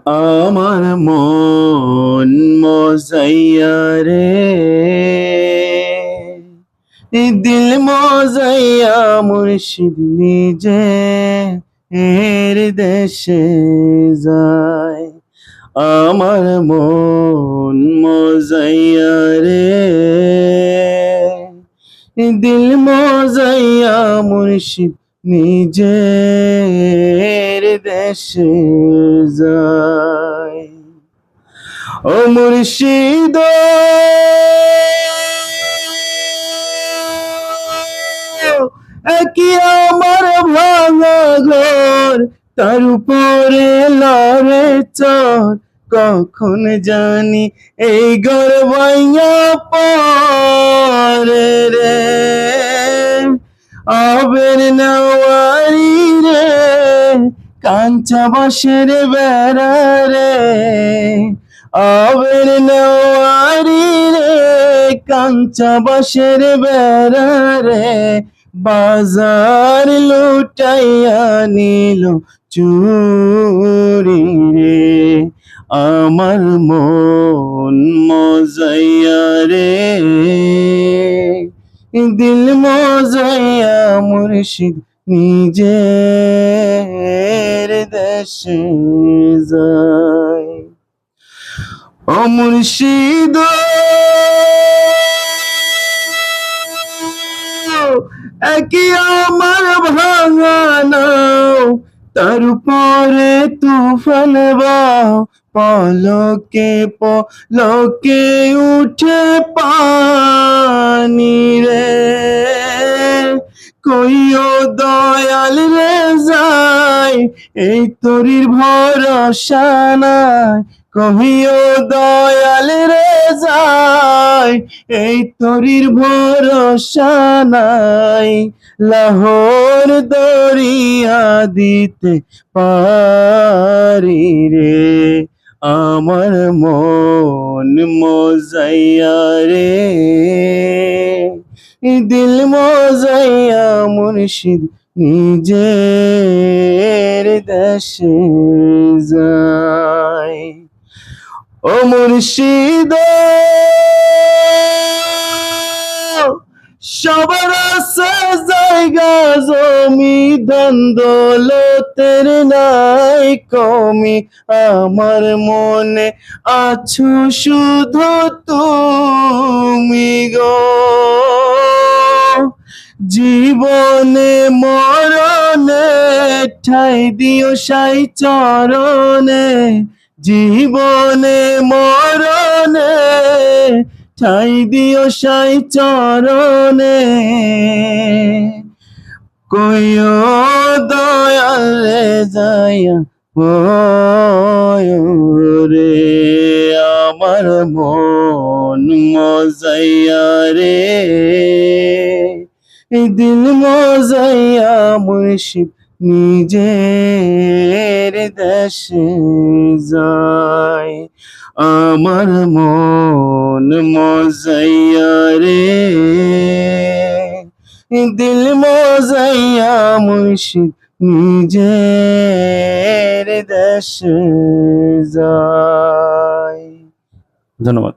আমার মন মজাইয়া রে, দিল মজাইয়া মুর্শিদ নিজে এর দেশে যায়। আমার মন মজাইয়া রে, দিল মজাইয়া মুর্শিদ নিজের দেশে যায়। ও মুর্শিদ কি আমার ভাঙা ঘর, তার উপরে লড়ে চর, কখন জানি এই ঘর ভাঙা পরে রে। আবের নেওয়ারি রে, কাঞ্চা বাঁশের বেড়া রে, আবের নেওয়ারি রে, কাঞ্চা বাঁশের বেড়া রে, বাজার লুটাইয়া নিল চুরি রে। আমার মন মজাইয়া রে, দিল মজাইয়া মুর্শিদ নিজের দেশে যায়। ও মুর্শিদ কি আমার ভাঙা নাও, তার উপরে তুফান বাও, পলকে পলকে উঠে পানি রে। কইও দয়াল রে যায়, এই তরির ভরসা নাই, কহিও দয়াল রে যায়, এই তরির ভরসা নাই। লাহোর দরিয়া দিতে পারি রে, আমার মন মজাইয়া রে, দিল মজাইয়া মুর্শিদ নিজের দেশে যায়। ও মুর্শিদ সবার আছে জায়গা জমি, ধন দৌলতের নাই কমি, আমার মনে আছো শুধু তুমি গো। জীবনে মরণে ঠাই দিও সাই চরণে, জীবনে মরণে ঠাই দিও সাই চরণে। কইও দয়াল রে যাইয়া রে, আমার মন মজাইয়া রে, দিল মজাইয়া মুর্শিদ নিজের দেশে যায়। আমার মন মজাইয়া রে, দিল মজাইয়া মুর্শিদ নিজের দেশে যায়। ধন্যবাদ।